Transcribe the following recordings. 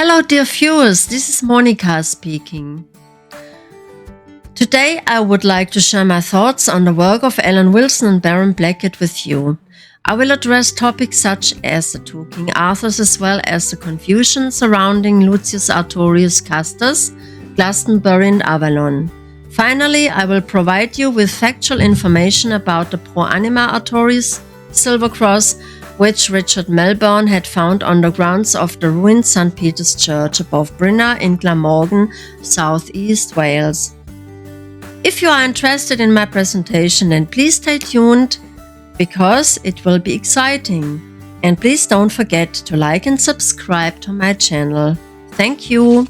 Hello dear viewers, this is Monica speaking. Today I would like to share my thoughts on the work of Alan Wilson and Baron Blackett with you. I will address topics such as the two King Arthurs as well as the confusion surrounding Lucius Artorius Castus, Glastonbury and Avalon. Finally, I will provide you with factual information about the Pro Anima Artorius Silver Cross, which Richard Melbourne had found on the grounds of the ruined St. Peter's Church above Brynner in Glamorgan, southeast Wales. If you are interested in my presentation, then please stay tuned because it will be exciting. And please don't forget to like and subscribe to my channel. Thank you.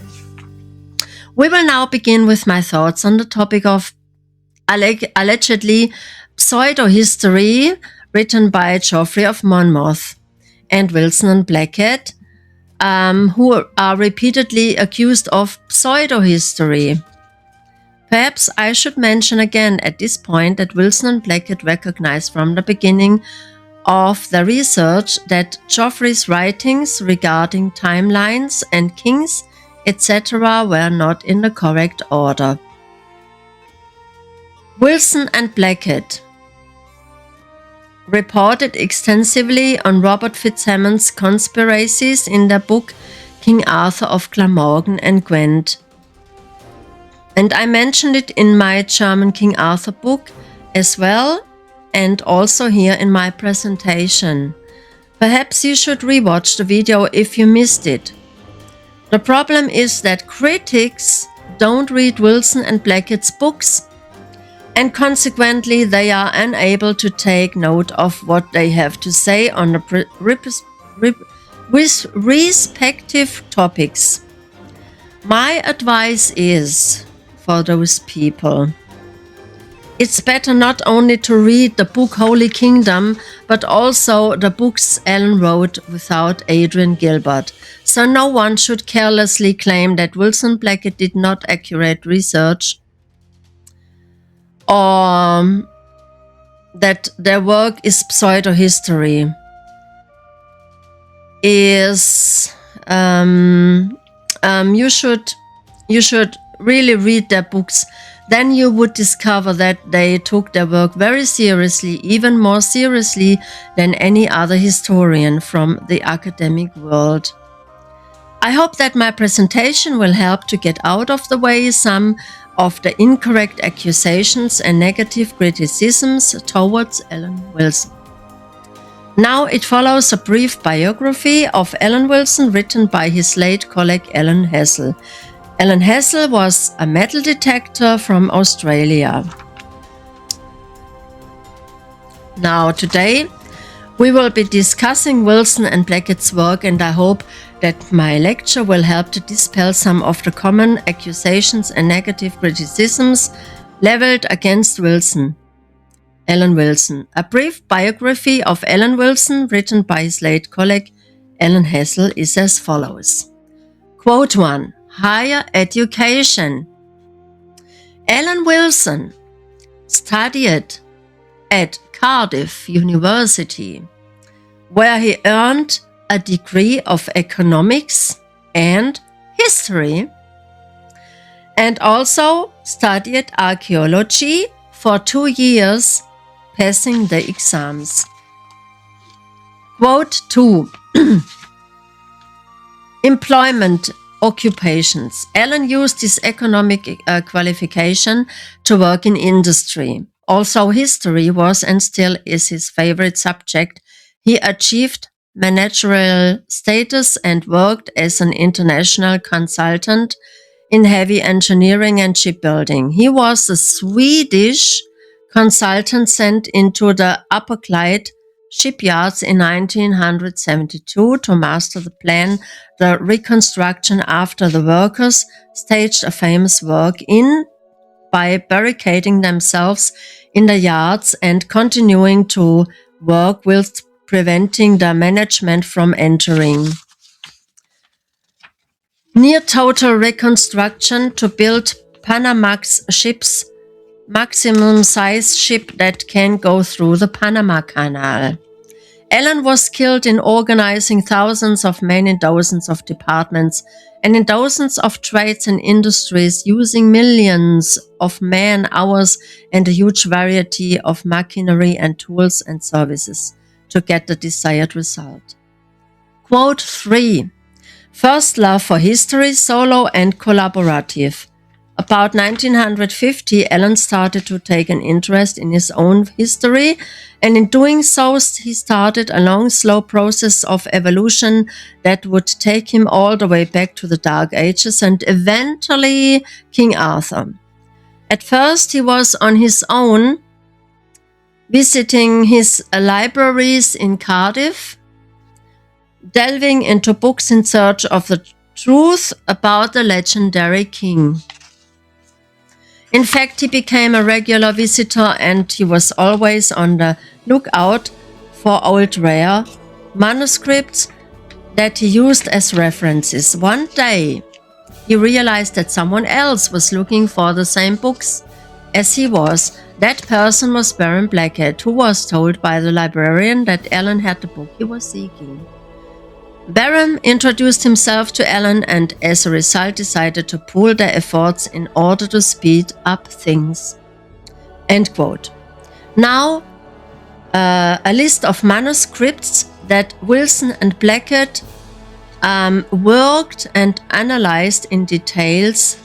We will now begin with my thoughts on the topic of allegedly pseudo-history written by Geoffrey of Monmouth and Wilson and Blackett, who are repeatedly accused of pseudo-history. Perhaps I should mention again at this point that Wilson and Blackett recognized from the beginning of the research that Geoffrey's writings regarding timelines and kings, etc. were not in the correct order. Wilson and Blackett reported extensively on Robert Fitzhamond's conspiracies in their book King Arthur of Glamorgan and Gwent. And I mentioned it in my German King Arthur book as well, and also here in my presentation. Perhaps you should rewatch the video if you missed it. The problem is that critics don't read Wilson and Blackett's books, and consequently they are unable to take note of what they have to say on the respective topics. My advice is for those people: it's better not only to read the book Holy Kingdom, but also the books Alan wrote without Adrian Gilbert. So no one should carelessly claim that Wilson Blackett did not accurate research or that their work is pseudo-history. You should really read their books. Then you would discover that they took their work very seriously, even more seriously than any other historian from the academic world. I hope that my presentation will help to get out of the way some of the incorrect accusations and negative criticisms towards Alan Wilson. Now it follows a brief biography of Alan Wilson written by his late colleague Alan Hassel. Alan Hassel was a metal detector from Australia. Now today we will be discussing Wilson and Blackett's work, and I hope that my lecture will help to dispel some of the common accusations and negative criticisms leveled against Alan Wilson. A brief biography of Alan Wilson written by his late colleague Alan Hassel is as follows. Quote 1. Higher education. Alan Wilson studied at Cardiff University, where he earned a degree of economics and history, and also studied archaeology for 2 years, passing the exams. Quote 2. Employment occupations. Alan used his economic qualification to work in industry. Also, history was and still is his favorite subject. He achieved managerial status and worked as an international consultant in heavy engineering and shipbuilding. He was a Swedish consultant sent into the Upper Clyde shipyards in 1972 to master the plan, the reconstruction after the workers staged a famous work by barricading themselves in the yards and continuing to work whilst preventing the management from entering. Near total reconstruction to build Panamax ships, maximum size ship that can go through the Panama Canal. Alan was skilled in organizing thousands of men in dozens of departments and in dozens of trades and industries, using millions of man-hours and a huge variety of machinery and tools and services to get the desired result. Quote 3. First love for history, solo and collaborative. About 1950, Alan started to take an interest in his own history, and in doing so, he started a long, slow process of evolution that would take him all the way back to the Dark Ages and eventually King Arthur. At first, he was on his own, visiting his libraries in Cardiff, delving into books in search of the truth about the legendary king. In fact, he became a regular visitor and he was always on the lookout for old rare manuscripts that he used as references. One day, he realized that someone else was looking for the same books as he was. That person was Baron Blackett, who was told by the librarian that Alan had the book he was seeking. Baron introduced himself to Alan and as a result decided to pool their efforts in order to speed up things. End quote. Now, a list of manuscripts that Wilson and Blackett worked and analyzed in details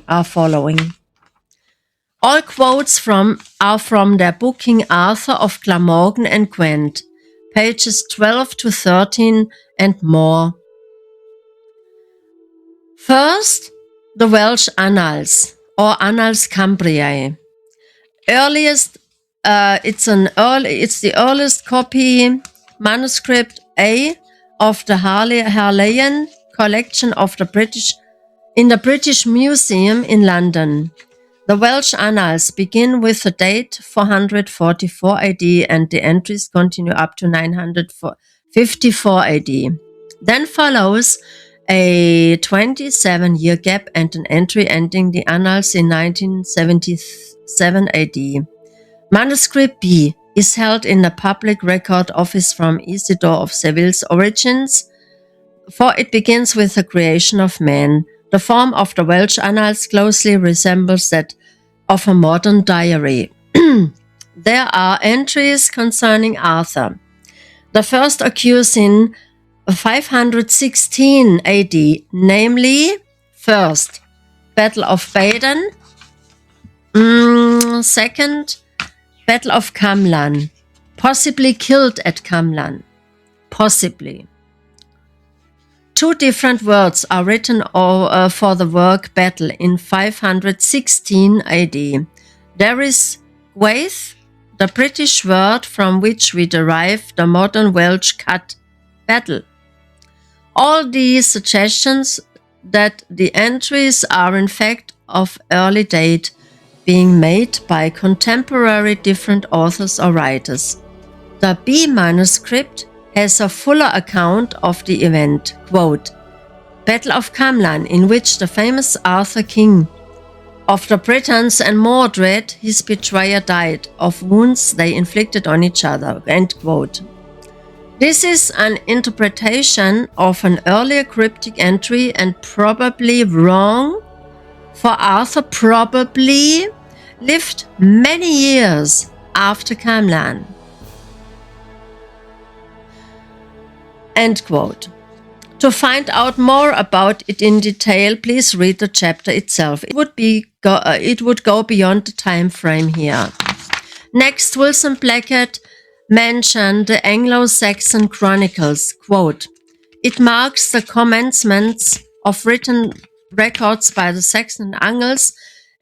are following. All quotes are from their book King Arthur of Glamorgan and Gwent, pages 12 to 13 and more. First, the Welsh Annals or Annals Cambriae. It's the earliest copy manuscript A of the Harleian collection of the British Museum in London. The Welsh Annals begin with the date 444 AD and the entries continue up to 954 AD. Then follows a 27-year gap and an entry ending the Annals in 1977 AD. Manuscript B is held in the Public Record Office from Isidore of Seville's origins, for it begins with the creation of man. The form of the Welsh Annals closely resembles that of a modern diary. There are entries concerning Arthur. The first occurs in 516 AD, namely, first, Battle of Badon, second, Battle of Camlan, possibly killed at Camlan, possibly. Two different words are written for the word battle in 516 AD. There is Gwaith, the British word from which we derive the modern Welsh cut, battle. All these suggestions that the entries are in fact of early date, being made by contemporary different authors or writers. The B manuscript has a fuller account of the event, quote, Battle of Camlan, in which the famous Arthur, king of the Britons and Mordred, his betrayer, died of wounds they inflicted on each other, end quote. This is an interpretation of an earlier cryptic entry and probably wrong, for Arthur probably lived many years after Camlan. End quote. To find out more about it in detail, please read the chapter itself. It would go beyond the time frame here. Next, Wilson Blackett mentioned the Anglo-Saxon Chronicles, quote, It marks the commencement of written records by the Saxon Angles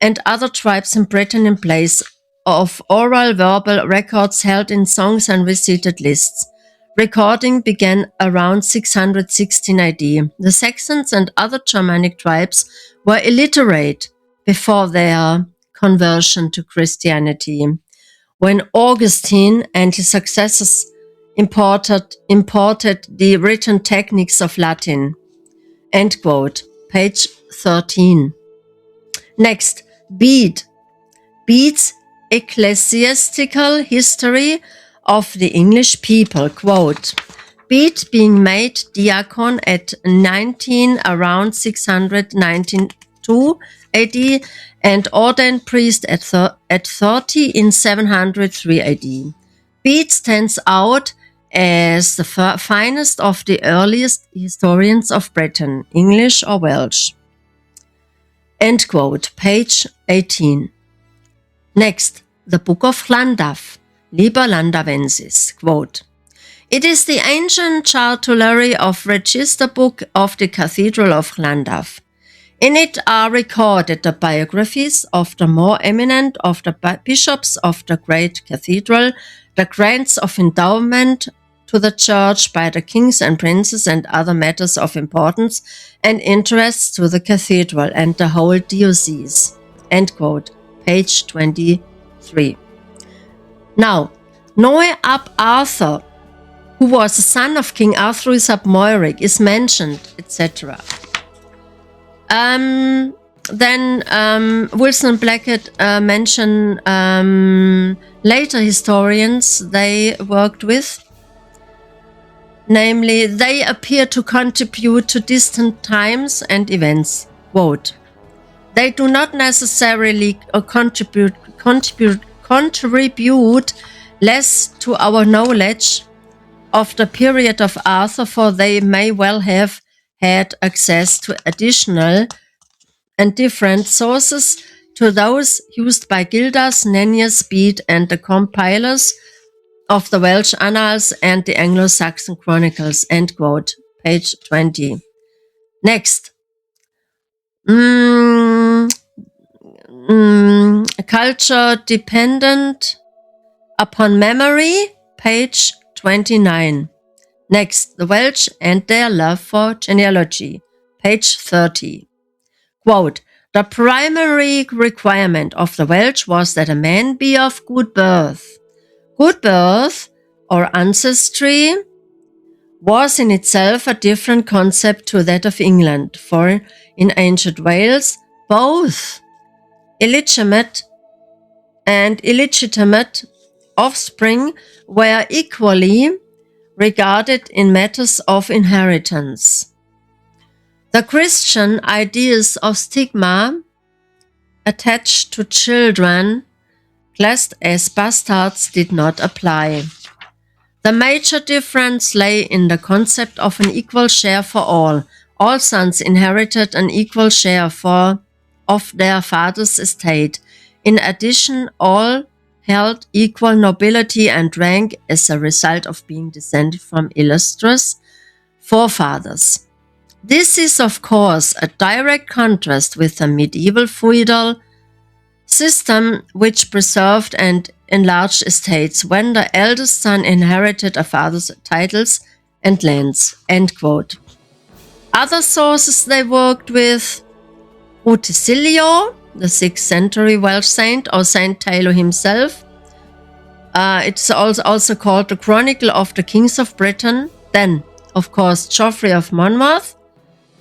and other tribes in Britain in place of oral verbal records held in songs and recited lists. Recording began around 616 AD. The Saxons and other Germanic tribes were illiterate before their conversion to Christianity, when Augustine and his successors imported the written techniques of Latin. End quote. Page 13. Next, Bede's Ecclesiastical History of the English people. Quote, Bede being made diacon at 19 around 692 AD and ordained priest at 30 in 703 AD. Bede stands out as the finest of the earliest historians of Britain, English or Welsh. End quote, page 18. Next, the Book of Llandaff, Liber Landavensis, quote, It is the ancient chartulary of register book of the Cathedral of Llandaff. In it are recorded the biographies of the more eminent of the bishops of the great cathedral, the grants of endowment to the church by the kings and princes and other matters of importance and interest to the cathedral and the whole diocese. End quote. Page 23. Now, Noe ab Arthur, who was the son of King Artorius ab Moiric, is mentioned, etc. Then Wilson and Blackett mention later historians they worked with. Namely, they appear to contribute to distant times and events. Quote, They do not necessarily contribute less to our knowledge of the period of Arthur, for they may well have had access to additional and different sources to those used by Gildas, Nennius, Bede, and the compilers of the Welsh Annals and the Anglo-Saxon Chronicles. End quote. Page 20. Next. Culture dependent upon memory. Page 29. Next, the Welsh and their love for genealogy. Page 30. Quote, The primary requirement of the Welsh was that a man be of good birth. Good birth, or ancestry, was in itself a different concept to that of England, for in ancient Wales, both illegitimate and illegitimate offspring were equally regarded in matters of inheritance. The Christian ideas of stigma attached to children classed as bastards did not apply. The major difference lay in the concept of an equal share for all. All sons inherited an equal share of their father's estate. In addition, all held equal nobility and rank as a result of being descended from illustrious forefathers. This is, of course, a direct contrast with the medieval feudal system, which preserved and enlarged estates when the eldest son inherited a father's titles and lands. End quote. Other sources they worked with: Rutilio, the 6th century Welsh saint, or Saint Taylor himself. It's also called the Chronicle of the Kings of Britain. Then, of course, Geoffrey of Monmouth.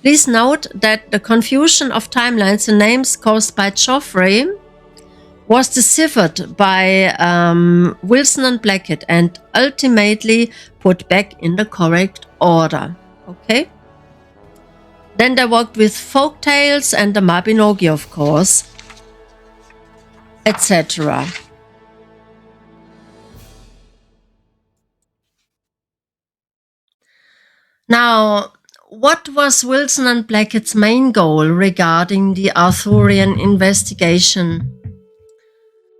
Please note that the confusion of timelines and names caused by Geoffrey was deciphered by Wilson and Blackett and ultimately put back in the correct order. Okay? Then they worked with folk tales and the Mabinogi, of course, etc. Now, what was Wilson and Blackett's main goal regarding the Arthurian investigation?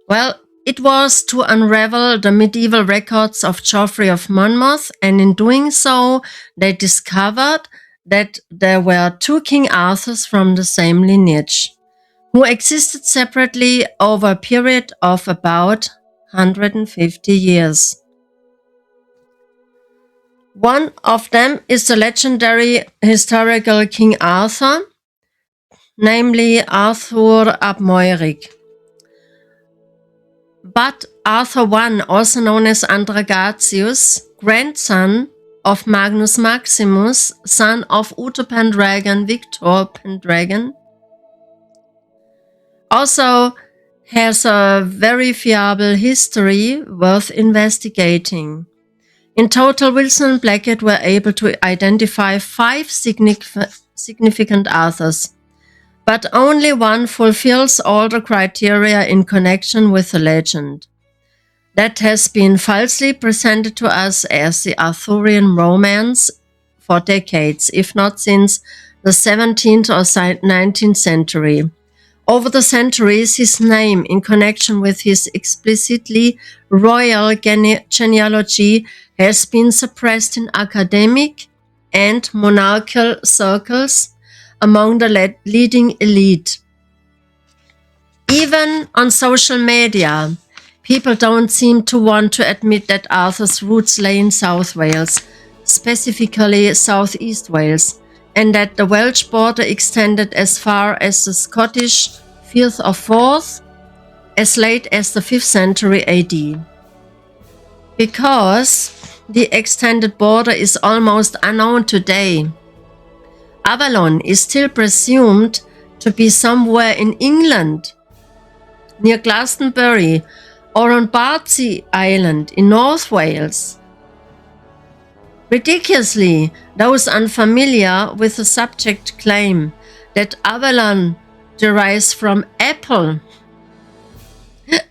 Well, it was to unravel the medieval records of Geoffrey of Monmouth, and in doing so, they discovered that there were 2 King Arthurs from the same lineage, who existed separately over a period of about 150 years. One of them is the legendary historical King Arthur, namely Arthur ab Moiric. But Arthur I, also known as Andragatius, grandson of Magnus Maximus, son of Uther Pendragon, Victor Pendragon, also has a verifiable history worth investigating. In total, Wilson and Blackett were able to identify 5 significant authors, but only one fulfills all the criteria in connection with the legend. That has been falsely presented to us as the Arthurian romance for decades, if not since the 17th or 19th century. Over the centuries, his name, in connection with his explicitly royal genealogy, has been suppressed in academic and monarchical circles among the leading elite. Even on social media, people don't seem to want to admit that Arthur's roots lay in South Wales, specifically South East Wales, and that the Welsh border extended as far as the Scottish Firth of Forth as late as the 5th century AD. Because the extended border is almost unknown today, Avalon is still presumed to be somewhere in England, near Glastonbury, or on Bardsey Island in North Wales. Ridiculously, those unfamiliar with the subject claim that Avalon derives from Apple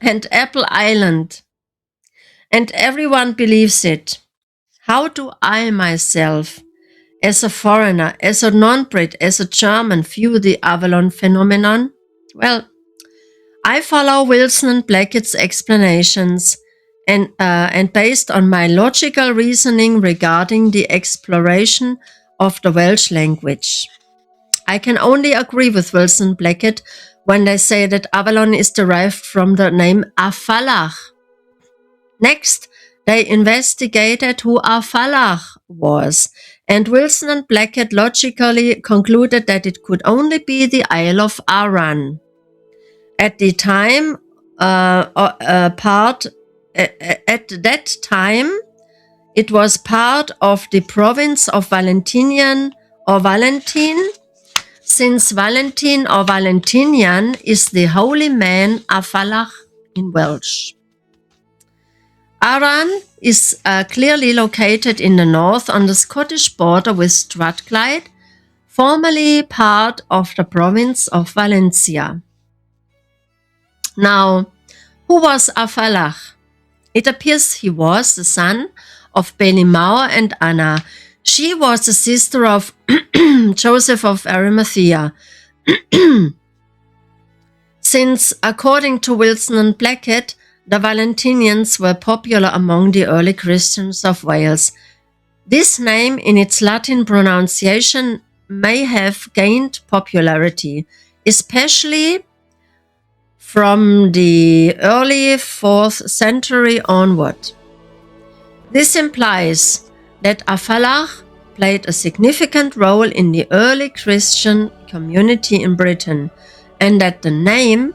and Apple Island, and everyone believes it. How do I myself, as a foreigner, as a non-Brit, as a German, view the Avalon phenomenon? Well, I follow Wilson and Blackett's explanations and based on my logical reasoning regarding the exploration of the Welsh language. I can only agree with Wilson and Blackett when they say that Avalon is derived from the name Afalach. Next, they investigated who Afalach was, and Wilson and Blackett logically concluded that it could only be the Isle of Arran. At that time, it was part of the province of Valentinian or Valentine, since Valentine or Valentinian is the holy man Afalach in Welsh. Arran is clearly located in the north on the Scottish border with Strathclyde, formerly part of the province of Valencia. Now, who was Afalach? It appears he was the son of Benimau and Anna. She was the sister of Joseph of Arimathea. Since, according to Wilson and Blackett, the Valentinians were popular among the early Christians of Wales, this name in its Latin pronunciation may have gained popularity, especially from the early 4th century onward. This implies that Afalach played a significant role in the early Christian community in Britain, and that the name,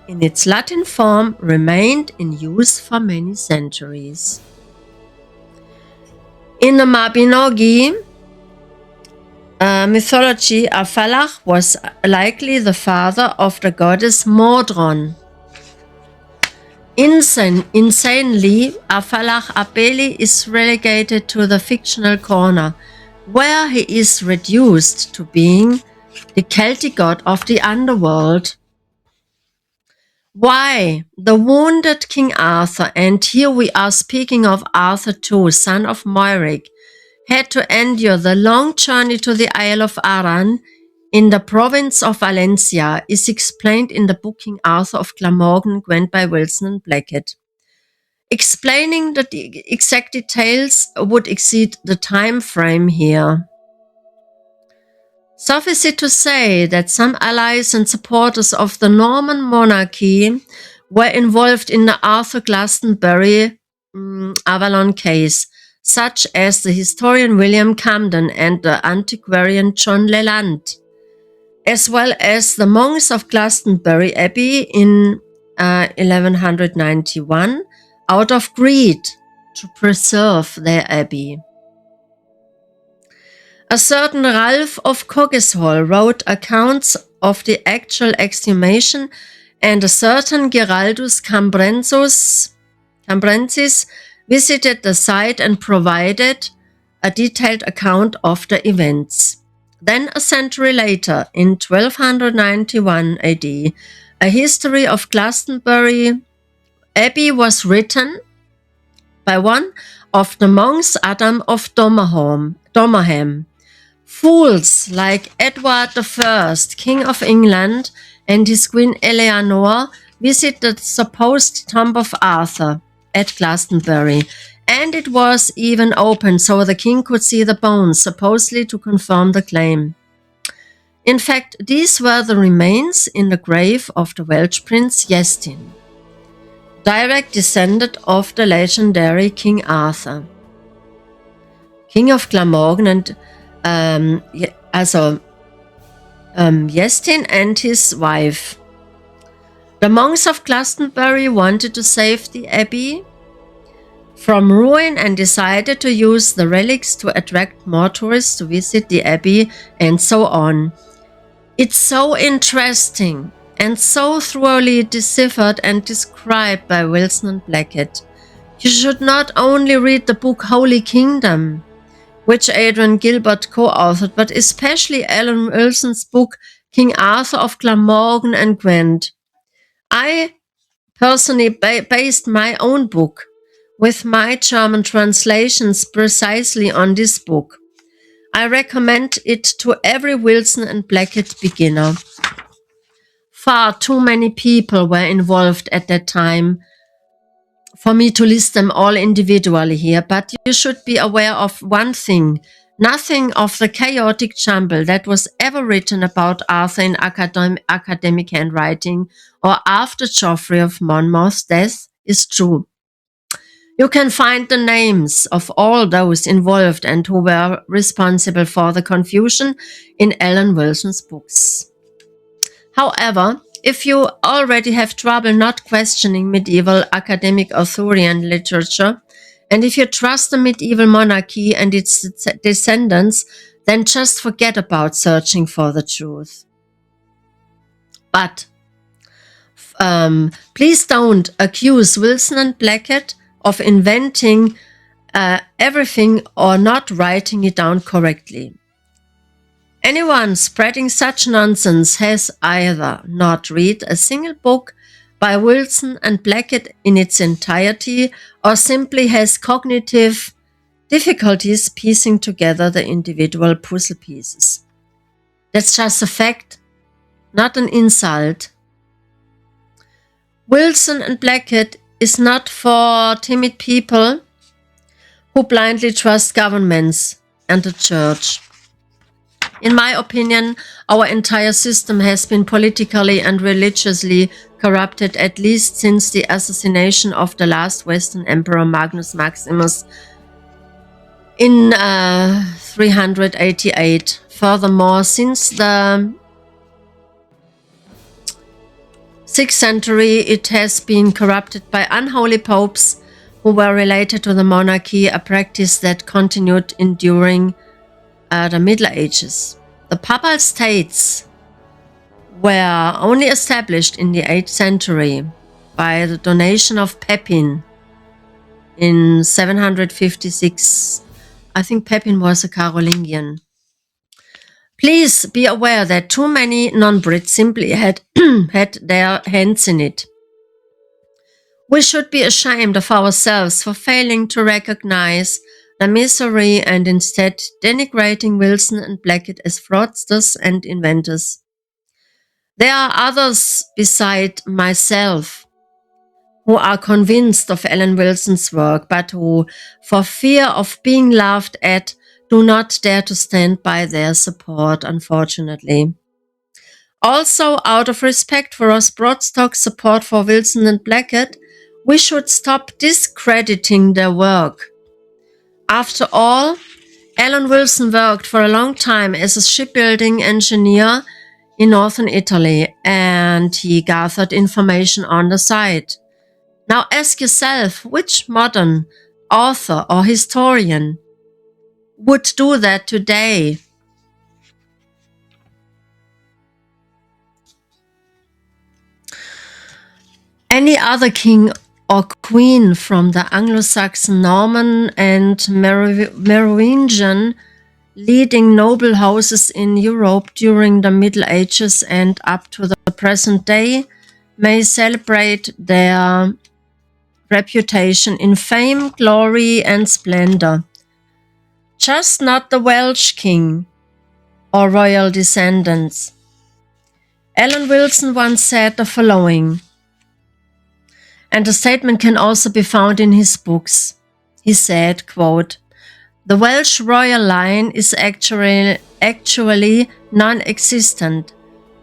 in its Latin form, remained in use for many centuries. In the Mabinogi mythology, Afalach was likely the father of the goddess Modron. Insanely, Afalach Abeli is relegated to the fictional corner, where he is reduced to being the Celtic god of the underworld. Why the wounded King Arthur, and here we are speaking of Arthur too, son of Moiric, had to endure the long journey to the Isle of Arran in the province of Valencia is explained in the book King Arthur of Glamorgan, Gwent by Wilson and Blackett. Explaining the exact details would exceed the time frame here. Suffice it to say that some allies and supporters of the Norman monarchy were involved in the Arthur Glastonbury Avalon case, such as the historian William Camden and the antiquarian John Leland, as well as the monks of Glastonbury Abbey in 1191 out of greed to preserve their abbey. A certain Ralph of Coggeshall wrote accounts of the actual exhumation and a certain Giraldus Cambrensis visited the site and provided a detailed account of the events. Then a century later, in 1291 AD, a history of Glastonbury Abbey was written by one of the monks, Adam of Domerham. Fools like Edward I, King of England, and his queen Eleanor visit the supposed tomb of Arthur at Glastonbury, and it was even open so the king could see the bones, supposedly to confirm the claim. In fact, these were the remains in the grave of the Welsh prince Iestyn, direct descendant of the legendary King Arthur, King of Glamorgan, and Iestyn and his wife. The monks of Glastonbury wanted to save the abbey from ruin and decided to use the relics to attract more tourists to visit the abbey and so on. It's so interesting and so thoroughly deciphered and described by Wilson and Blackett. You should not only read the book Holy Kingdom, which Adrian Gilbert co-authored, but especially Alan Wilson's book King Arthur of Glamorgan and Gwent. I personally based my own book with my German translations precisely on this book. I recommend it to every Wilson and Blackett beginner. Far too many people were involved at that time for me to list them all individually here, but you should be aware of one thing. Nothing of the chaotic jumble that was ever written about Arthur in academic handwriting or after Geoffrey of Monmouth's death is true. You can find the names of all those involved and who were responsible for the confusion in Alan Wilson's books. However, if you already have trouble not questioning medieval academic Arthurian literature, and if you trust the medieval monarchy and its descendants, then just forget about searching for the truth. But please don't accuse Wilson and Blackett of inventing everything or not writing it down correctly. Anyone spreading such nonsense has either not read a single book by Wilson and Blackett in its entirety or simply has cognitive difficulties piecing together the individual puzzle pieces. That's just a fact, not an insult. Wilson and Blackett is not for timid people who blindly trust governments and the church. In my opinion, our entire system has been politically and religiously corrupted at least since the assassination of the last Western Emperor Magnus Maximus in 388. Furthermore, since the 6th century, it has been corrupted by unholy popes who were related to the monarchy, a practice that continued enduring the Middle Ages. The Papal States were only established in the 8th century by the donation of Pepin in 756. I think Pepin was a Carolingian. Please be aware that too many non-Brits simply had their hands in it. We should be ashamed of ourselves for failing to recognize the misery and instead denigrating Wilson and Blackett as fraudsters and inventors. There are others beside myself who are convinced of Alan Wilson's work, but who, for fear of being laughed at, do not dare to stand by their support, unfortunately. Also, out of respect for us Broadstock support for Wilson and Blackett, we should stop discrediting their work. After all, Alan Wilson worked for a long time as a shipbuilding engineer in northern Italy, and he gathered information on the side. Now ask yourself, which modern author or historian would do that today? Any other king or queen from the Anglo-Saxon, Norman, and Merovingian leading noble houses in Europe during the Middle Ages and up to the present day may celebrate their reputation in fame, glory, and splendor. Just not the Welsh king or royal descendants. Alan Wilson once said the following, and the statement can also be found in his books. He said, quote, "The Welsh royal line is actually non-existent,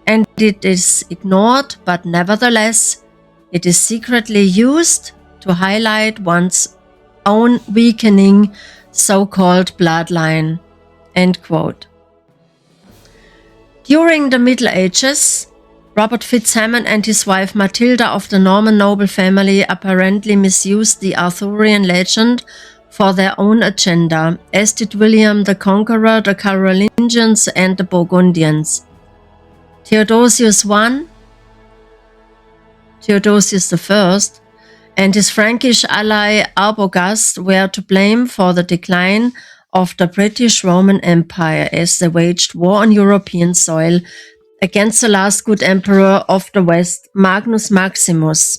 and it is ignored, but nevertheless, it is secretly used to highlight one's own weakening so-called bloodline." End quote. During the Middle Ages, Robert Fitzhamon and his wife Matilda of the Norman noble family apparently misused the Arthurian legend for their own agenda, as did William the Conqueror, the Carolingians, and the Burgundians. Theodosius I, and his Frankish ally Arbogast were to blame for the decline of the British Roman Empire as they waged war on European soil against the last good emperor of the West, Magnus Maximus.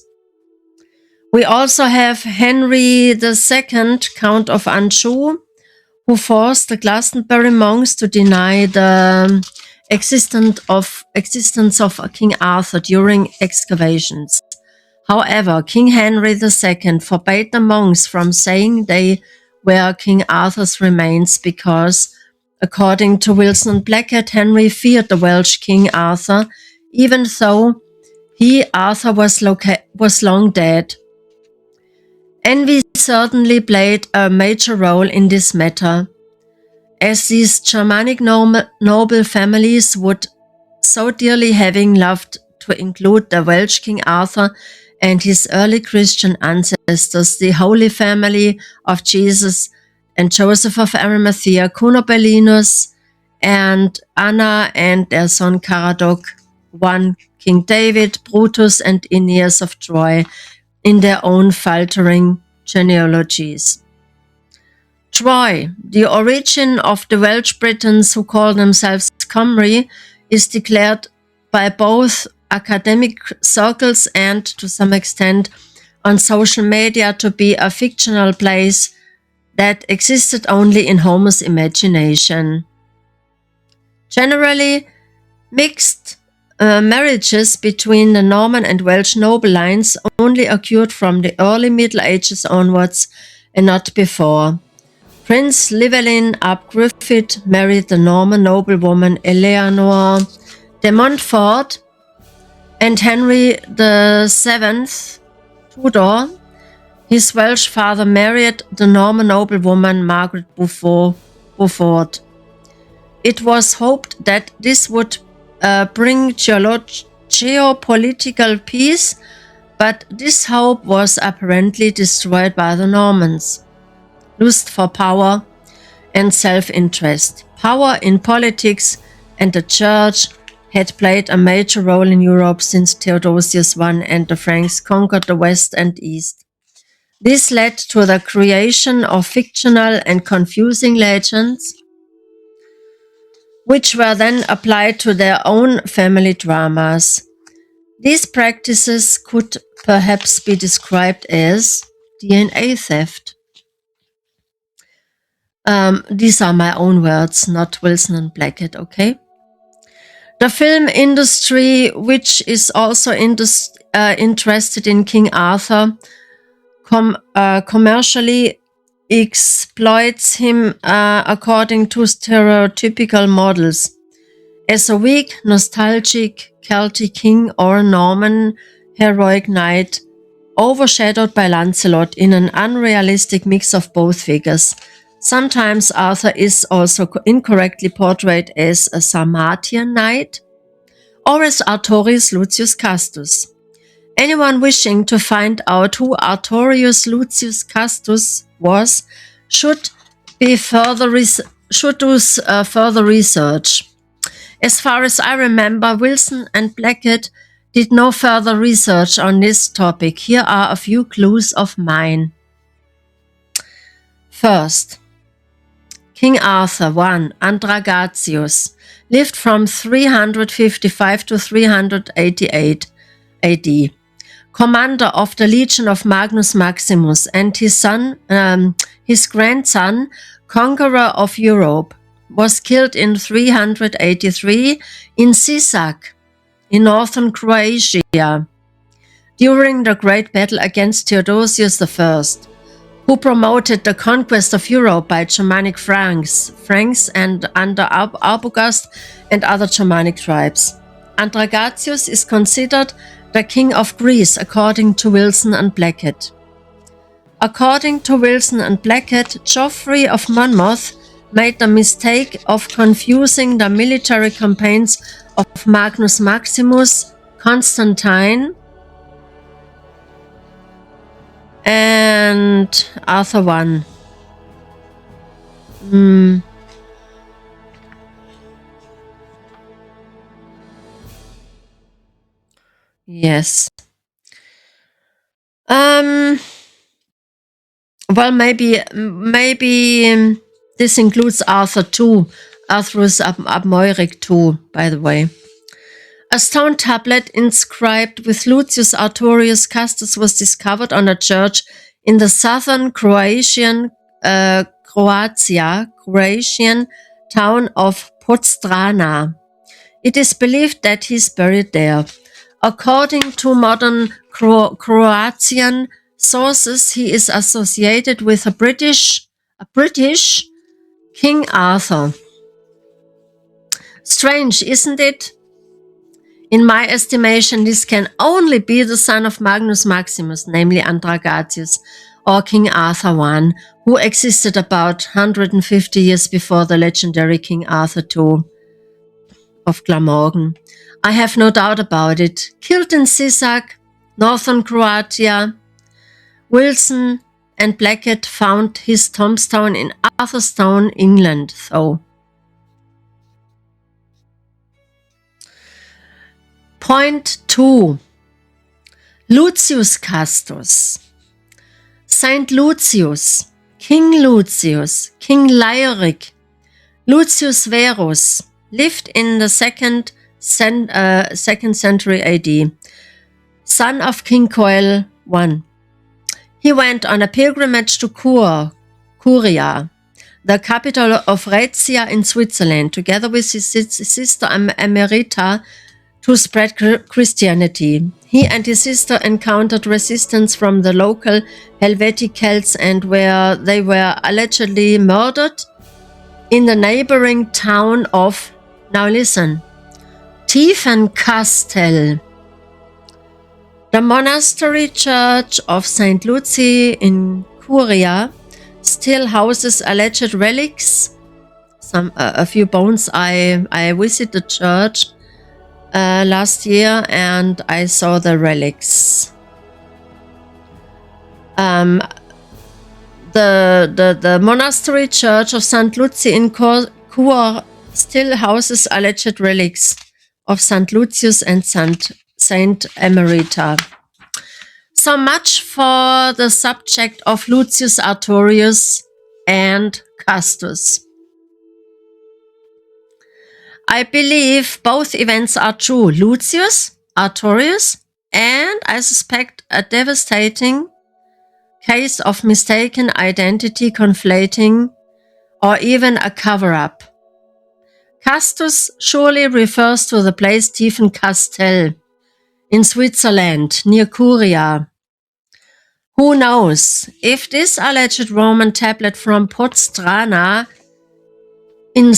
We also have Henry II, Count of Anjou, who forced the Glastonbury monks to deny the existence of King Arthur during excavations. However, King Henry II forbade the monks from saying they were King Arthur's remains because, according to Wilson and Blackett, Henry feared the Welsh King Arthur, even though Arthur, was long dead. Envy certainly played a major role in this matter, as these Germanic noble families would so dearly having loved to include the Welsh King Arthur and his early Christian ancestors, the Holy Family of Jesus and Joseph of Arimathea, Cunobelinus and Anna and their son Caradoc, King David, Brutus and Aeneas of Troy, in their own faltering genealogies. Troy, the origin of the Welsh Britons who call themselves Cymry, is declared by both academic circles and, to some extent, on social media to be a fictional place that existed only in Homer's imagination. Generally, mixed marriages between the Norman and Welsh noble lines only occurred from the early Middle Ages onwards and not before. Prince Llewellyn ap Griffith married the Norman noblewoman Eleanor de Montfort, and Henry VII, Tudor, his Welsh father, married the Norman noblewoman Margaret Beaufort. It was hoped that this would bring geopolitical peace, but this hope was apparently destroyed by the Normans. Lust for power and self-interest. Power in politics and the church had played a major role in Europe since Theodosius I and the Franks conquered the West and East. This led to the creation of fictional and confusing legends, which were then applied to their own family dramas. These practices could perhaps be described as DNA theft. These are my own words, not Wilson and Blackett, okay? The film industry, which is also interested in King Arthur, commercially exploits him according to stereotypical models. As a weak, nostalgic Celtic king or Norman heroic knight, overshadowed by Lancelot in an unrealistic mix of both figures. Sometimes Arthur is also incorrectly portrayed as a Sarmatian knight or as Artorius Lucius Castus. Anyone wishing to find out who Artorius Lucius Castus was should do further research. As far as I remember, Wilson and Blackett did no further research on this topic. Here are a few clues of mine. First, King Arthur I, Andragatius, lived from 355 to 388 AD. Commander of the Legion of Magnus Maximus, and his grandson, conqueror of Europe, was killed in 383 in Sisak, in northern Croatia, during the great battle against Theodosius I, who promoted the conquest of Europe by Germanic Franks and under Arbogast and other Germanic tribes. Andragatius is considered the king of Greece, according to Wilson and Blackett. According to Wilson and Blackett, Geoffrey of Monmouth made the mistake of confusing the military campaigns of Magnus Maximus, Constantine, and Arthur I. Yes. Well, maybe this includes Arthur too, Arthurus Abmoiric too, by the way. A stone tablet inscribed with Lucius Artorius Castus was discovered on a church in the southern Croatian town of Podstrana. It is believed that he is buried there. According to modern Croatian sources, he is associated with a British King Arthur. Strange, isn't it? In my estimation, this can only be the son of Magnus Maximus, namely Andragatius, or King Arthur I, who existed about 150 years before the legendary King Arthur II of Glamorgan. I have no doubt about it. Killed in Sisak, northern Croatia, Wilson and Blackett found his tombstone in Atherstone, England, though. Point 2. Lucius Castus. Saint Lucius, King Leoric, Lucius Verus, lived in the second century AD, son of King Coel I. He went on a pilgrimage to Curia, the capital of Raetia in Switzerland, together with his sister Emerita, to spread Christianity. He and his sister encountered resistance from the local Helvetic Celts and they were allegedly murdered in the neighboring town of, now listen, Tiefenkastel. The monastery church of St. Lucy in Curia still houses alleged relics. A few bones. I visited the church last year and I saw the relics. The monastery church of St. Lucy in Curia still houses alleged relics of St. Lucius and Saint Emerita. So much for the subject of Lucius Artorius and Castus. I believe both events are true. Lucius Artorius, and I suspect a devastating case of mistaken identity conflating or even a cover-up. Castus surely refers to the place Tiefenkastel in Switzerland, near Curia. Who knows if this alleged Roman tablet from Podstrana in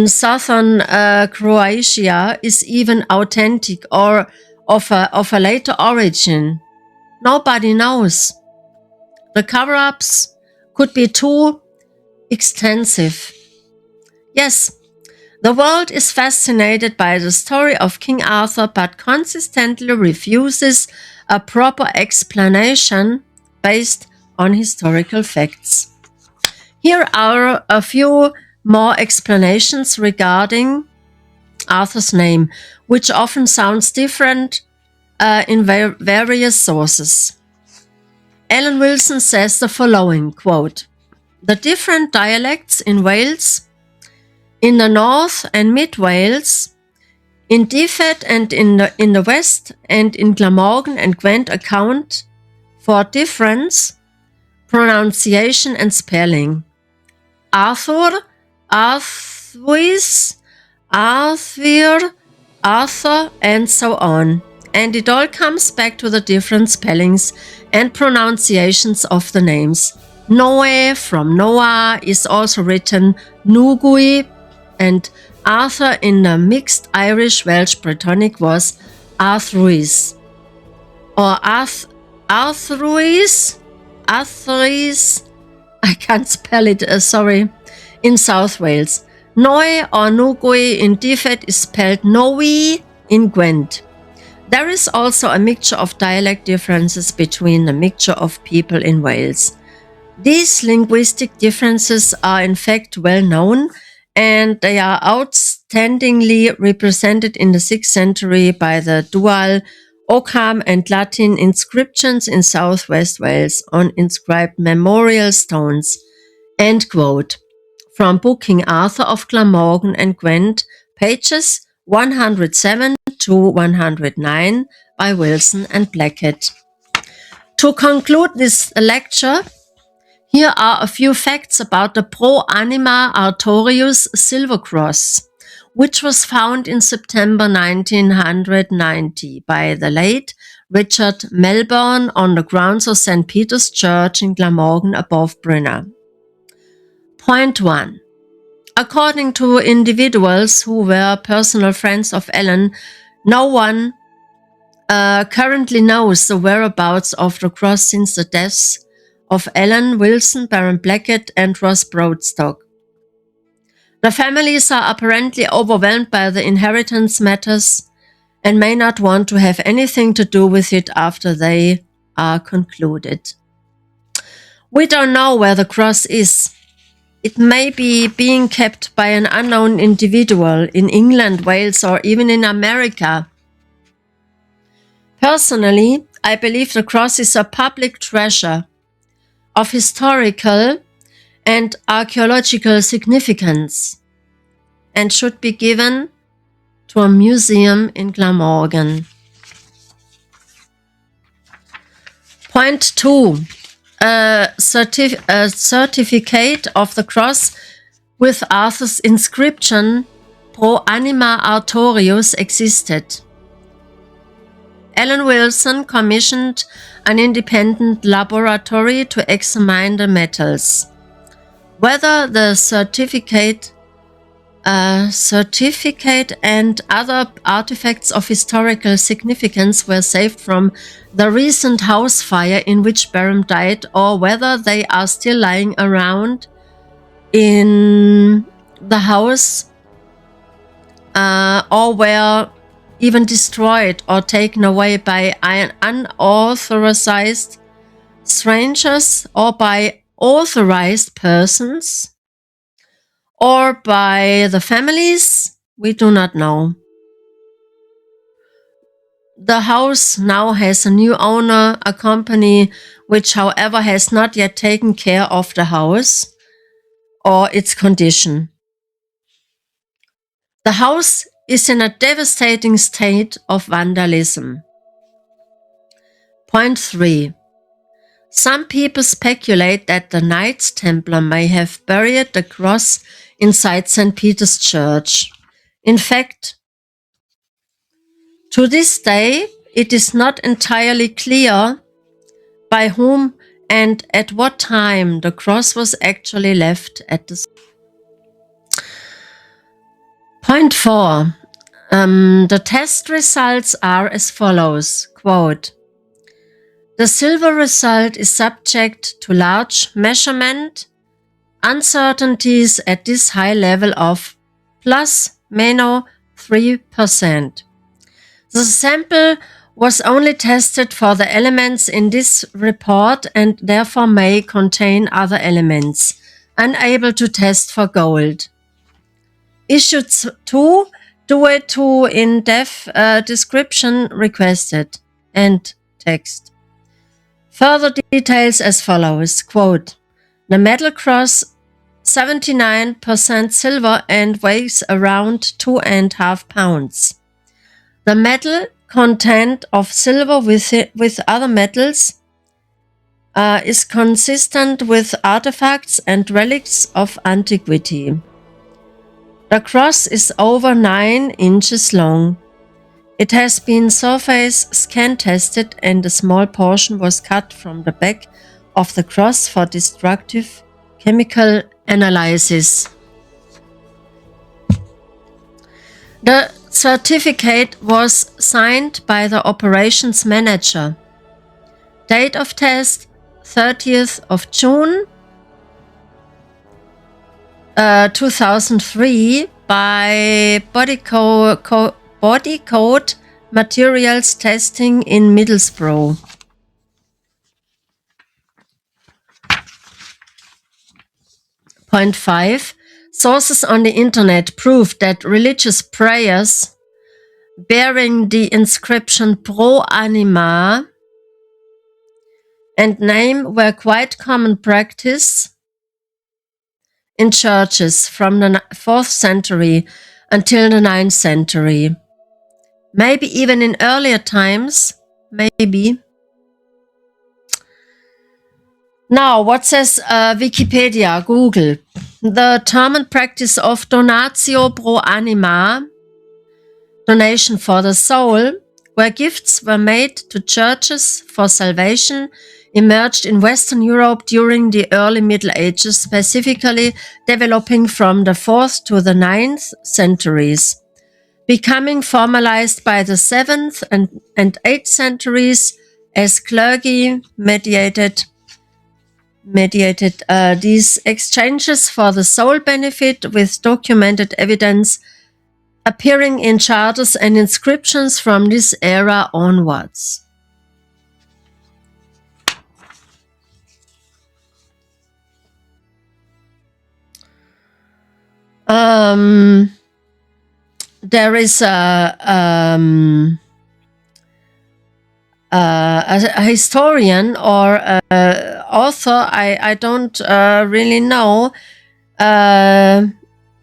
southern Croatia is even authentic or of a later origin. Nobody knows. The cover-ups could be too extensive. Yes, the world is fascinated by the story of King Arthur, but consistently refuses a proper explanation based on historical facts. Here are a few more explanations regarding Arthur's name, which often sounds different in various sources. Alan Wilson says the following, quote, "The different dialects in Wales, in the North and Mid Wales, in Dyfed and in the West, and in Glamorgan and Gwent account for difference, pronunciation and spelling. Arthur, Arthurs, Arthur, Arthur, and so on. And it all comes back to the different spellings and pronunciations of the names. Noe from Noah is also written Nugui, and Arthur in the mixed Irish Welsh Brittonic was Arthruis, or Arthruis, I can't spell it, sorry, in South Wales. Noe or Nugui in Dyfed is spelled Noe in Gwent. There is also a mixture of dialect differences between the mixture of people in Wales. These linguistic differences are in fact well known, and they are outstandingly represented in the 6th century by the dual Ogham and Latin inscriptions in southwest Wales on inscribed memorial stones." End quote. From Book King Arthur of Glamorgan and Gwent, pages 107 to 109 by Wilson and Blackett. To conclude this lecture, here are a few facts about the Pro Anima Artorius Silver Cross, which was found in September 1990 by the late Richard Melbourne on the grounds of St. Peter's Church in Glamorgan above Brinner. Point 1. According to individuals who were personal friends of Alan, no one currently knows the whereabouts of the cross since the deaths of Alan Wilson, Baron Blackett, and Ross Broadstock. The families are apparently overwhelmed by the inheritance matters and may not want to have anything to do with it after they are concluded. We don't know where the cross is. It may be being kept by an unknown individual in England, Wales, or even in America. Personally, I believe the cross is a public treasure of historical and archaeological significance and should be given to a museum in Glamorgan. Point 2. A certificate of the cross with Arthur's inscription Pro Anima Artorius existed. Alan Wilson commissioned an independent laboratory to examine the metals. Whether the certificate and other artifacts of historical significance were saved from the recent house fire in which Baron died, or whether they are still lying around in the house or were even destroyed or taken away by unauthorized strangers or by authorized persons or by the families, we do not know. The house now has a new owner, a company which, however, has not yet taken care of the house or its condition. The house is in a devastating state of vandalism. Point 3. Some people speculate that the Knights Templar may have buried the cross inside St. Peter's Church. In fact, to this day, it is not entirely clear by whom and at what time the cross was actually left at the. Point 4. The test results are as follows, quote, "The silver result is subject to large measurement uncertainties at this high level of ±3%. The sample was only tested for the elements in this report and therefore may contain other elements, unable to test for gold. Issue 2, do a too in-depth description requested. End text. Further details as follows, quote, the metal cross 79% silver and weighs around 2.5 pounds. The metal content of silver with other metals is consistent with artifacts and relics of antiquity. The cross is over 9 inches long. It has been surface scan tested and a small portion was cut from the back of the cross for destructive chemical analysis. The certificate was signed by the operations manager. Date of test 30th of June 2003 by Body Code Materials Testing in Middlesbrough. Point 5. Sources on the internet prove that religious prayers bearing the inscription Pro Anima and name were quite common practice in churches from the 4th century until the 9th century. Maybe even in earlier times, maybe. Now, what says Wikipedia, Google? The term and practice of donatio pro anima, donation for the soul, where gifts were made to churches for salvation, emerged in Western Europe during the early Middle Ages, specifically developing from the 4th to the 9th centuries, becoming formalized by the 7th and 8th centuries as clergy mediated these exchanges for the sole benefit, with documented evidence appearing in charters and inscriptions from this era onwards. There is a historian or author, I don't really know.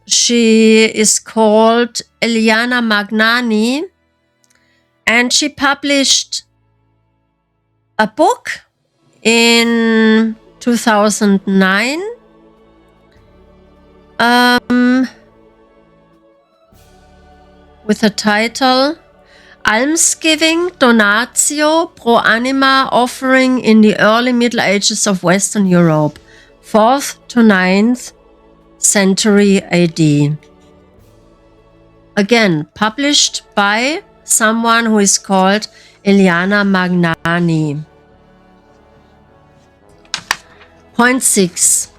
She is called Eliana Magnani, and she published a book in 2009 with the title Almsgiving, Donatio pro Anima, offering in the early Middle Ages of Western Europe, 4th to 9th century AD. Again, published by someone who is called Eliana Magnani. Point 6.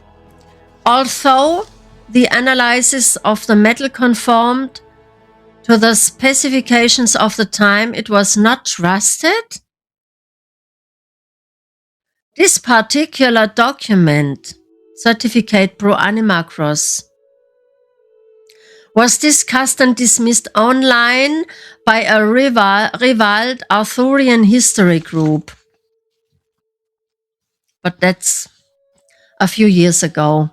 Although the analysis of the metal conformed to the specifications of the time, it was not trusted. This particular document, Certificate Pro Anima Cross, was discussed and dismissed online by a reviled Arthurian history group. But that's a few years ago.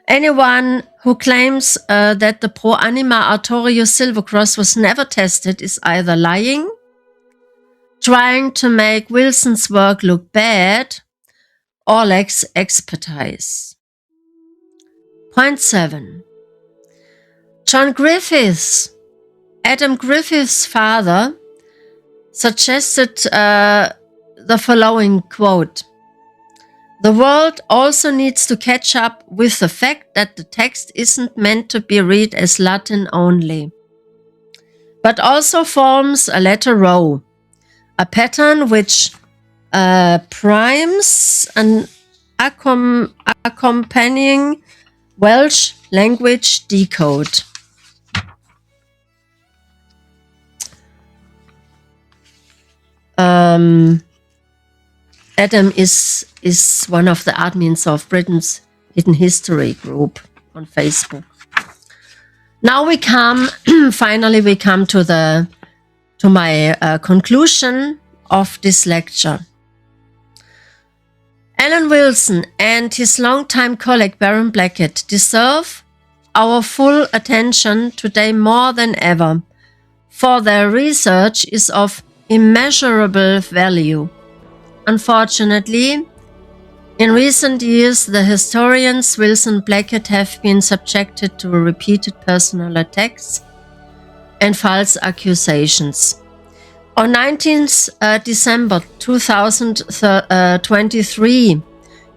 Anyone who claims that the Pro Anima Artorius Silver Cross was never tested is either lying, trying to make Wilson's work look bad, or lacks expertise. Point 7. John Griffiths, Adam Griffiths' father, suggested the following quote: "The world also needs to catch up with the fact that the text isn't meant to be read as Latin only, but also forms a letter row, a pattern which primes an accompanying Welsh language decode." Adam is one of the admins of Britain's Hidden History group on Facebook. Now we come, finally we come to the conclusion of this lecture. Alan Wilson and his longtime colleague Baron Blackett deserve our full attention today more than ever, for their research is of immeasurable value. Unfortunately, in recent years, the historians Wilson and Blackett have been subjected to repeated personal attacks and false accusations. On 19th December 2023,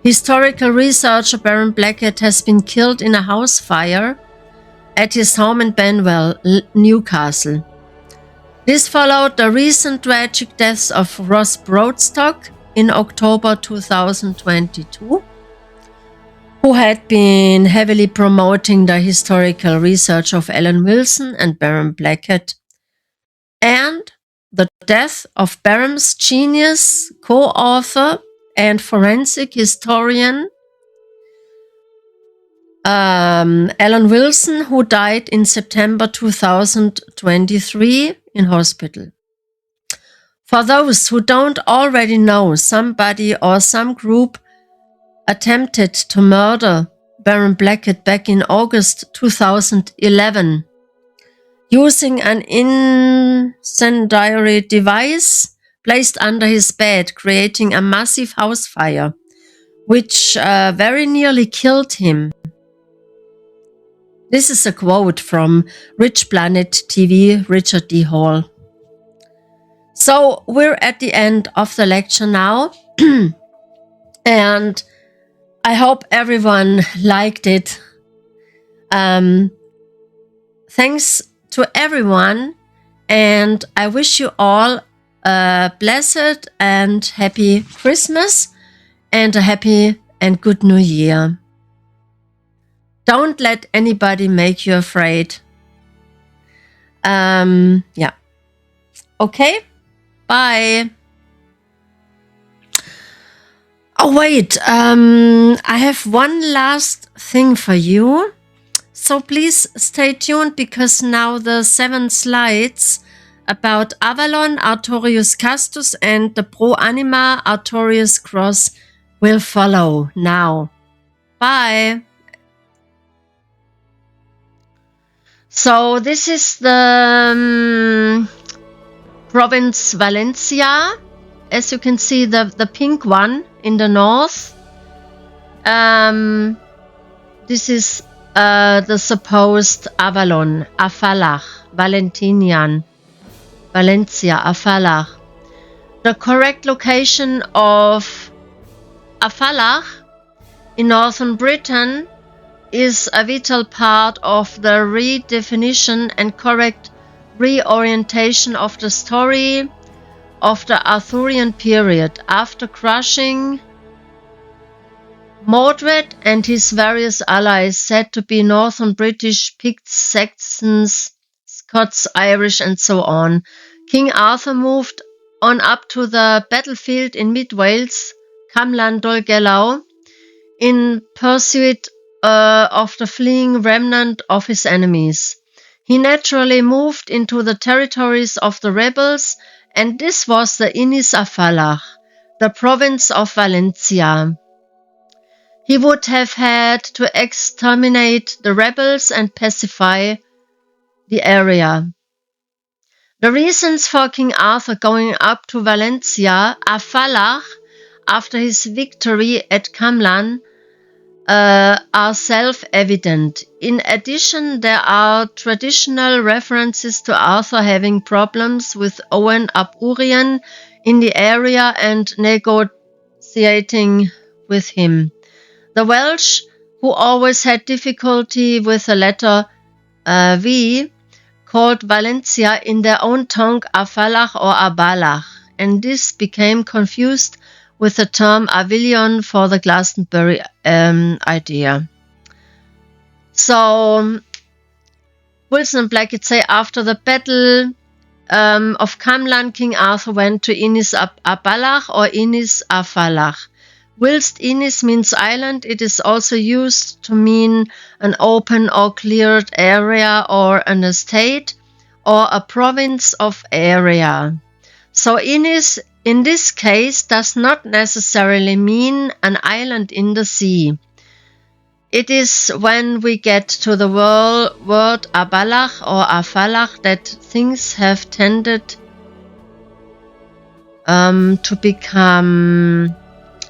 historical researcher Baron Blackett has been killed in a house fire at his home in Benwell, Newcastle. This followed the recent tragic deaths of Ross Broadstock in October 2022, who had been heavily promoting the historical research of Alan Wilson and Baron Blackett, and the death of Baron's genius co-author and forensic historian Alan Wilson, who died in September 2023 in hospital. For those who don't already know, somebody or some group attempted to murder Baron Blackett back in August 2011 using an incendiary device placed under his bed, creating a massive house fire, which very nearly killed him. This is a quote from Rich Planet TV, Richard D. Hall. So we're at the end of the lecture now, and I hope everyone liked it. Thanks to everyone, and I wish you all a blessed and happy Christmas and a happy and good New Year. Don't let anybody make you afraid. Yeah. Okay. Bye. Oh, wait. I have one last thing for you. So please stay tuned, because now the 7 slides about Avalon, Artorius Castus, and the pro-ANIMA Artorius Cross will follow now. Bye. So this is the province Valencia. As you can see, the pink one in the north. This is the supposed Avalon, Afalach, Valentinian, Valencia, Afalach. The correct location of Afalach in northern Britain is a vital part of the redefinition and correct reorientation of the story of the Arthurian period. After crushing Mordred and his various allies, said to be Northern British, Picts, Saxons, Scots, Irish, and so on, King Arthur moved on up to the battlefield in mid-Wales, Camlan Dolgellau, in pursuit of the fleeing remnant of his enemies. He naturally moved into the territories of the rebels, and this was the Inis Afalach, the province of Valencia. He would have had to exterminate the rebels and pacify the area. The reasons for King Arthur going up to Valencia, Afalach, after his victory at Camlan, are self-evident. In addition, there are traditional references to Arthur having problems with Owen ap Urien in the area and negotiating with him. The Welsh, who always had difficulty with the letter V, called Valencia in their own tongue Afalach or Abalach, and this became confused with the term Avalon for the Glastonbury idea. So Wilson and Blackett say after the battle of Camlan, King Arthur went to Inis Abalach or Inis Afalach. Whilst Inis means island, it is also used to mean an open or cleared area or an estate, or a province of area. So in this case does not necessarily mean an island in the sea. It is when we get to the word Abalach or Afalach that things have tended to become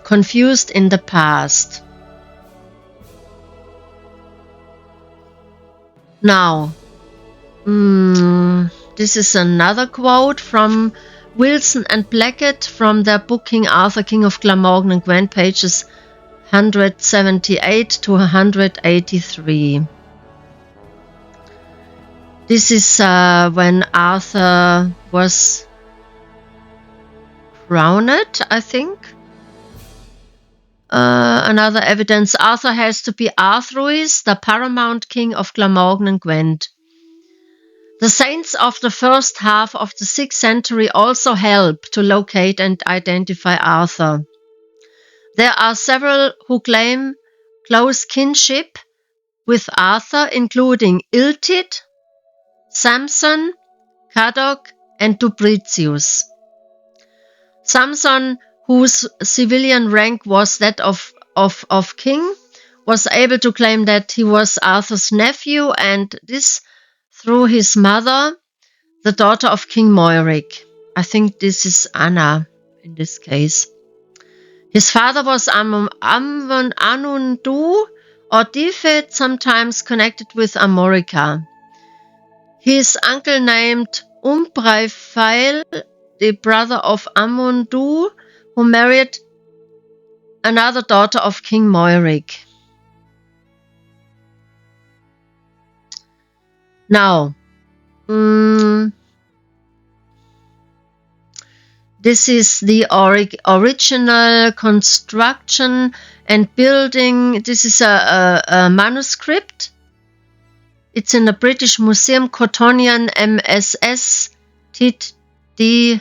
confused in the past. Now, this is another quote from Wilson and Blackett from their book King Arthur, King of Glamorgan and Gwent, pages 178 to 183. This is when Arthur was crowned, I think. Another evidence, Arthur has to be Artorius, the paramount king of Glamorgan and Gwent. The saints of the first half of the 6th century also help to locate and identify Arthur. There are several who claim close kinship with Arthur, including Iltyd, Samson, Cadog, and Dubricius. Samson, whose civilian rank was that of king, was able to claim that he was Arthur's nephew, and this through his mother, the daughter of King Moiric. I think this is Anna in this case. His father was Anundu or Dyfed, sometimes connected with Amorica. His uncle named Umbraefail, the brother of Amundu, who married another daughter of King Moiric. Now, this is the original construction and building. This is a manuscript. It's in the British Museum, Cottonian MSS TD.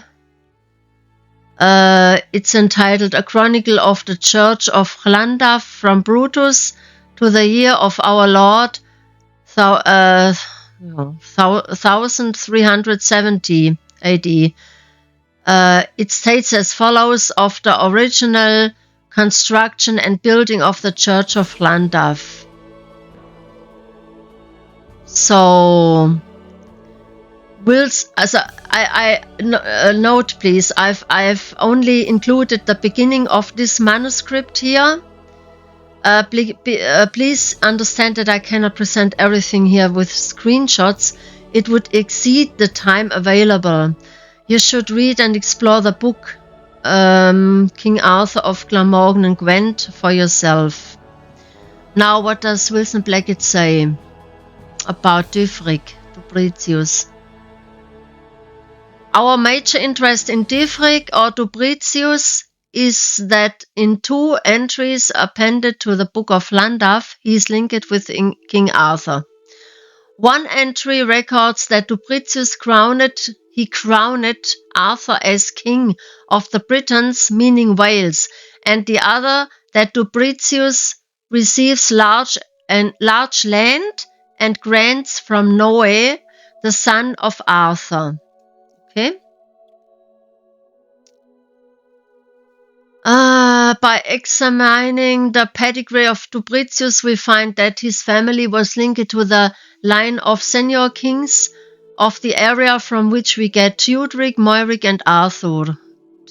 It's entitled A Chronicle of the Church of Llandaff from Brutus to the year of our Lord 1370 AD. It states as follows of the original construction and building of the Church of Llandaff. So, note please, I've only included the beginning of this manuscript here. Please understand that I cannot present everything here with screenshots. It would exceed the time available. You should read and explore the book King Arthur of Glamorgan and Gwent for yourself. Now, what does Wilson Blackett say about Dubricius? Our major interest in Dyfrig or Dubricius is that in 2 entries appended to the Book of Llandaff, he is linked with King Arthur. One entry records that Dubricius crowned Arthur as king of the Britons, meaning Wales, and the other that Dubricius receives large land and grants from Noe, the son of Arthur. Okay. By examining the pedigree of Dubricius, we find that his family was linked to the line of senior kings of the area from which we get Theuderic, Moiric, and Arthur.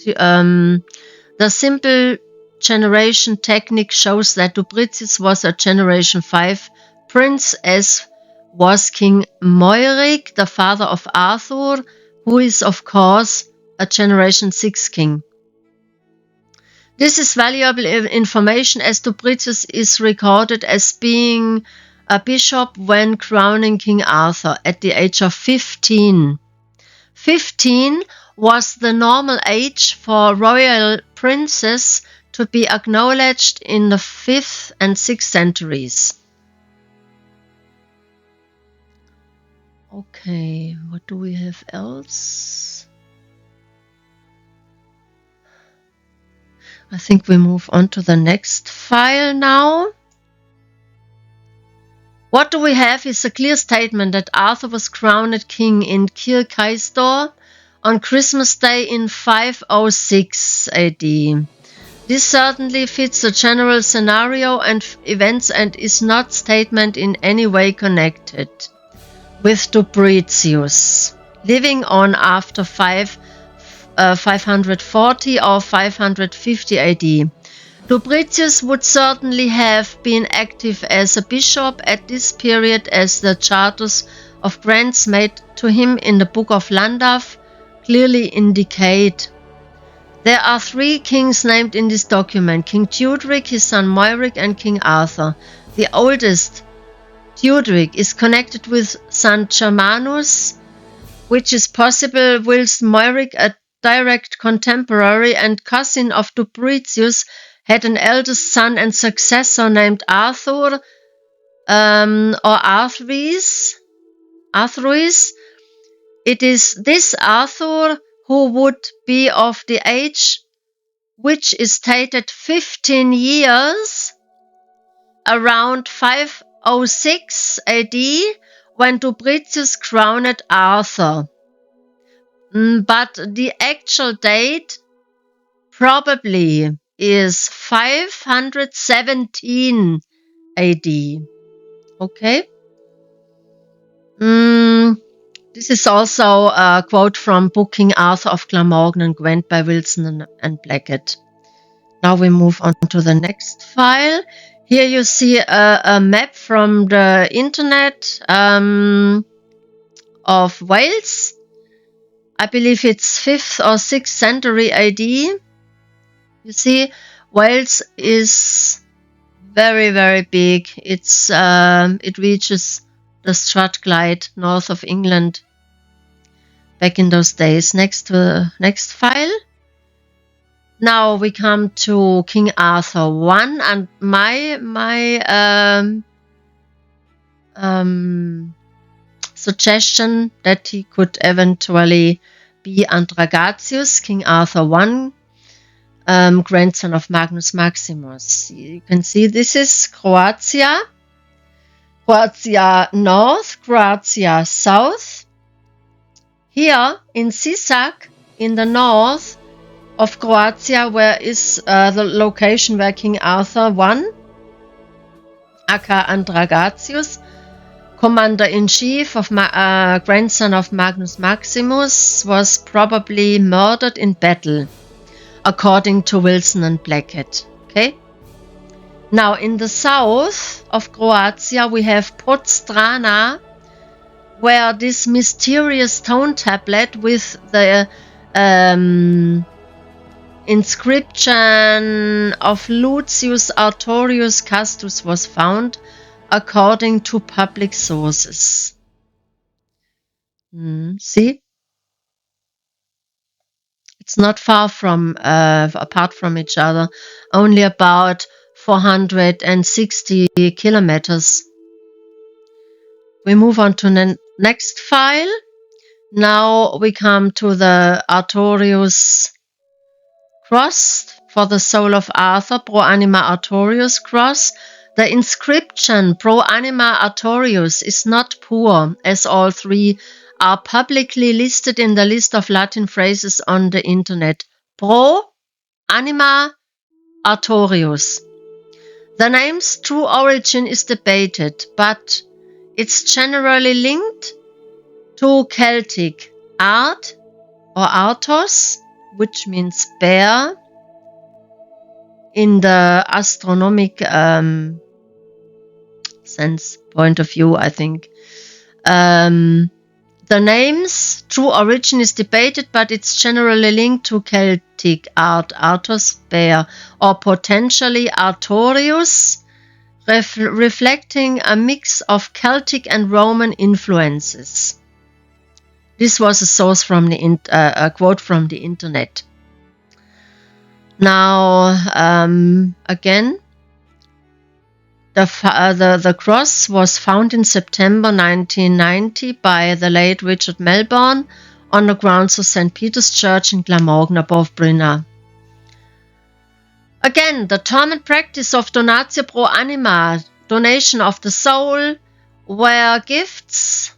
The simple generation technique shows that Dubricius was a generation 5 prince, as was King Moiric, the father of Arthur, who is of course a generation 6 king. This is valuable information as Dubricius is recorded as being a bishop when crowning King Arthur at the age of 15. 15 was the normal age for royal princes to be acknowledged in the 5th and 6th centuries. Okay, what do we have else? I think we move on to the next file now. What do we have is a clear statement that Arthur was crowned king in Kirkeistor on Christmas Day in 506 AD. This certainly fits the general scenario and events and is not statement in any way connected with Dubricius, living on after 540 or 550 AD. Dubricius would certainly have been active as a bishop at this period, as the charters of grants made to him in the Book of Landgraf clearly indicate. There are 3 kings named in this document: King Theuderic, his son Mauric, and King Arthur. The oldest, Theuderic, is connected with St. Germanus, which is possible, whilst Mauric, a direct contemporary and cousin of Dubricius, had an eldest son and successor named Arthur or Arthurius. It is this Arthur who would be of the age which is stated 15 years, around 506 AD, when Dubricius crowned Arthur. But the actual date probably is 517 AD. Okay? This is also a quote from Book King Arthur of Glamorgan and Gwent by Wilson and Blackett. Now we move on to the next file. Here you see a map from the internet of Wales. I believe it's 5th or 6th century AD. You see, Wales is very, very big. It reaches the Strathclyde, north of England, back in those days. Next file. Now we come to King Arthur I, and my suggestion that he could eventually be Andragatius, King Arthur I, grandson of Magnus Maximus. You can see this is Croatia North, Croatia South. Here in Sisak, in the north of Croatia, where is the location where King Arthur I, aka Andragatius, commander-in-chief of grandson of Magnus Maximus, was probably murdered in battle, according to Wilson and Blackett. Okay. Now, in the south of Croatia, we have Podstrana, where this mysterious stone tablet with the inscription of Lucius Artorius Castus was found, according to public sources. See? It's not far from, apart from each other, only about 460 kilometers. We move on to the next file. Now we come to the Artorius cross for the soul of Arthur, Pro Anima Artorius cross. The inscription Pro Anima Artorius is not poor, as all 3 are publicly listed in the list of Latin phrases on the internet. Pro Anima Artorius. The name's true origin is debated, but it's generally linked to Celtic art or artos, which means bear in the astronomic sense point of view, I think. The name's true origin is debated, but it's generally linked to Celtic art, artos, bear, or potentially Artorius, reflecting a mix of Celtic and Roman influences. This was a source from a quote from the internet. Now, again, the cross was found in September 1990 by the late Richard Melbourne on the grounds of St. Peter's Church in Glamorgan above Brynna. Again, the term and practice of donatio pro anima, donation of the soul, where gifts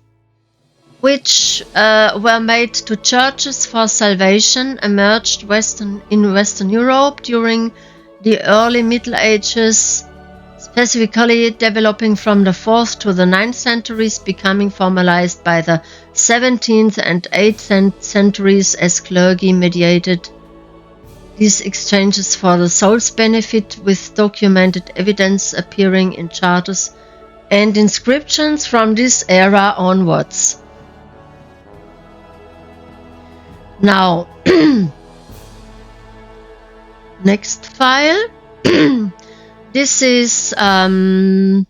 which were made to churches for salvation emerged in Western Europe during the early Middle Ages, specifically developing from the 4th to the 9th centuries, becoming formalized by the 17th and 8th centuries as clergy mediated these exchanges for the soul's benefit, with documented evidence appearing in charters and inscriptions from this era onwards. Now, next file. This is the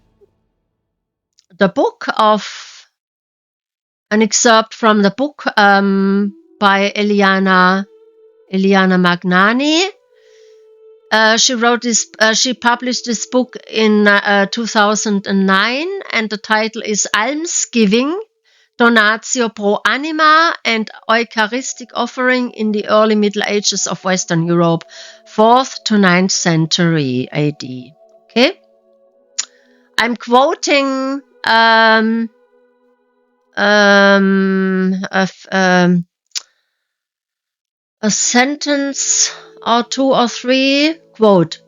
book of an excerpt from the book by Eliana Magnani. She wrote this. She published this book in 2009, and the title is Almsgiving, Donatio pro Anima and Eucharistic Offering in the Early Middle Ages of Western Europe, 4th to 9th century AD. Okay, I'm quoting a sentence or two or three. Quote: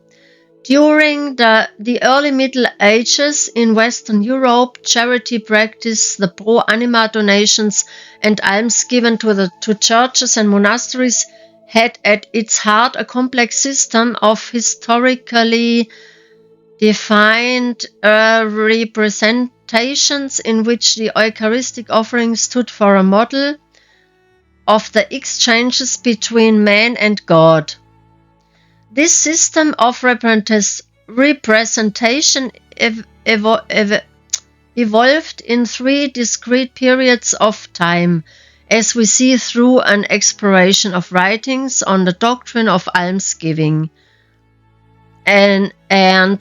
during the early Middle Ages in Western Europe, charity practice, the pro anima donations and alms given to churches and monasteries had at its heart a complex system of historically defined representations in which the Eucharistic offering stood for a model of the exchanges between man and God. This system of representation evolved in three discrete periods of time, as we see through an exploration of writings on the doctrine of almsgiving and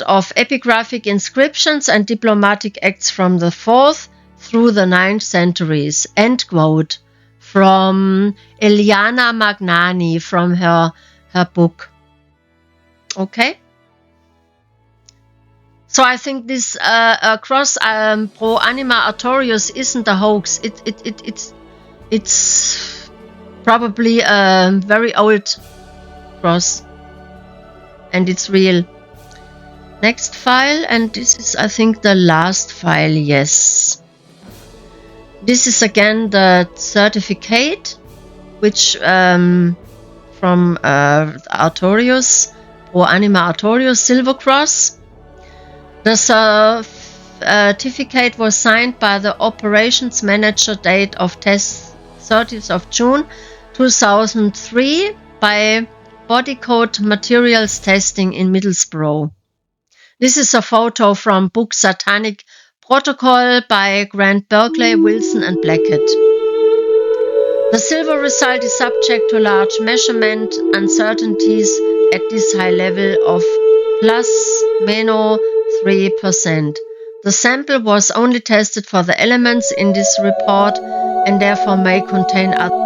of epigraphic inscriptions and diplomatic acts from the 4th through the 9th centuries. End quote. From Eliana Magnani, from her book. Okay, so I think this cross pro anima Artorius isn't a hoax. It's probably a very old cross, and it's real. Next file, and this is, I think, the last file. Yes, this is again the certificate, which from Artorius. Pro Anima Artorius Silver Cross. The certificate was signed by the operations manager, date of test 30th of June 2003 by Bodycode Materials Testing in Middlesbrough. This is a photo from book Satanic Protocol by Grant Berkeley, Wilson and Blackett. The silver result is subject to large measurement uncertainties at this high level of ±3%. The sample was only tested for the elements in this report and therefore may contain other